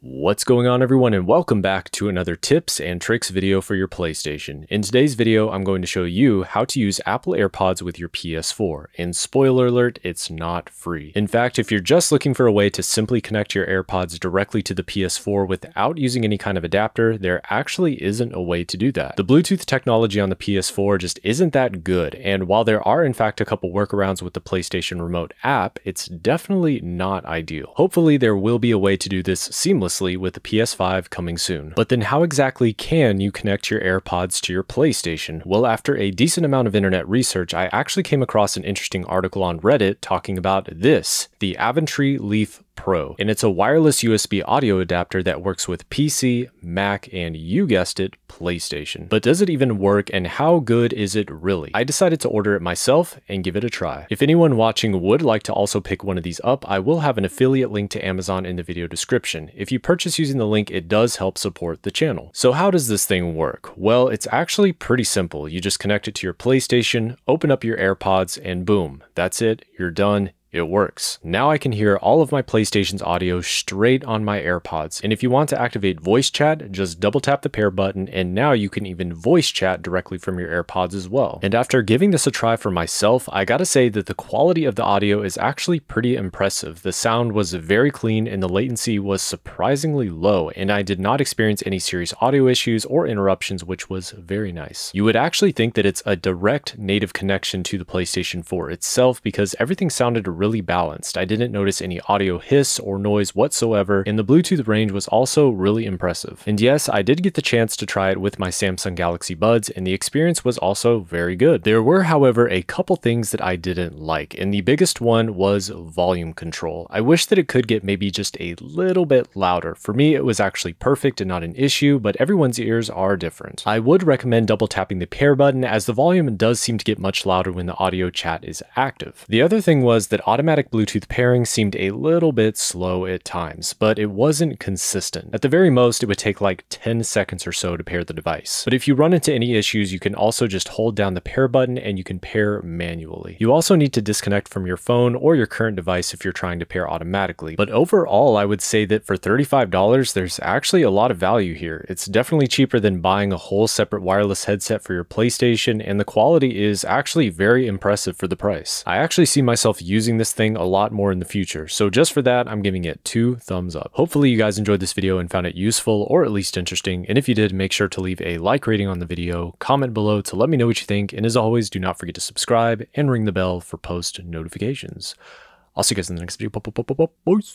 What's going on, everyone, and welcome back to another tips and tricks video for your PlayStation. In today's video, I'm going to show you how to use Apple AirPods with your PS4, and spoiler alert, it's not free. In fact, if you're just looking for a way to simply connect your AirPods directly to the PS4 without using any kind of adapter, there actually isn't a way to do that. The Bluetooth technology on the PS4 just isn't that good, and while there are in fact a couple workarounds with the PlayStation Remote app, it's definitely not ideal. Hopefully there will be a way to do this seamlessly with the PS5 coming soon. But then how exactly can you connect your AirPods to your PlayStation? Well, after a decent amount of internet research, I actually came across an interesting article on Reddit talking about this, the Aventry Leaf Pro, and it's a wireless USB audio adapter that works with PC, Mac, and you guessed it, PlayStation. But does it even work, and how good is it really? I decided to order it myself and give it a try. If anyone watching would like to also pick one of these up, I will have an affiliate link to Amazon in the video description. If you purchase using the link, it does help support the channel. So how does this thing work? Well, it's actually pretty simple. You just connect it to your PlayStation, open up your AirPods, and boom, that's it, you're done. It works. Now I can hear all of my PlayStation's audio straight on my AirPods. And if you want to activate voice chat, just double tap the pair button, and now you can even voice chat directly from your AirPods as well. And after giving this a try for myself, I gotta say that the quality of the audio is actually pretty impressive. The sound was very clean and the latency was surprisingly low, and I did not experience any serious audio issues or interruptions, which was very nice. You would actually think that it's a direct native connection to the PlayStation 4 itself because everything sounded really balanced. I didn't notice any audio hiss or noise whatsoever, and the Bluetooth range was also really impressive. And yes, I did get the chance to try it with my Samsung Galaxy Buds, and the experience was also very good. There were, however, a couple things that I didn't like, and the biggest one was volume control. I wish that it could get maybe just a little bit louder. For me, it was actually perfect and not an issue, but everyone's ears are different. I would recommend double tapping the pair button, as the volume does seem to get much louder when the audio chat is active. The other thing was that automatic Bluetooth pairing seemed a little bit slow at times, but it wasn't consistent. At the very most, it would take like 10 seconds or so to pair the device. But if you run into any issues, you can also just hold down the pair button and you can pair manually. You also need to disconnect from your phone or your current device if you're trying to pair automatically. But overall, I would say that for $35, there's actually a lot of value here. It's definitely cheaper than buying a whole separate wireless headset for your PlayStation, and the quality is actually very impressive for the price. I actually see myself using this thing a lot more in the future, so just for that, I'm giving it 2 thumbs up. Hopefully you guys enjoyed this video and found it useful or at least interesting, and if you did, make sure to leave a like rating on the video, comment below to let me know what you think, and as always, do not forget to subscribe and ring the bell for post notifications. I'll see you guys in the next video. Boys.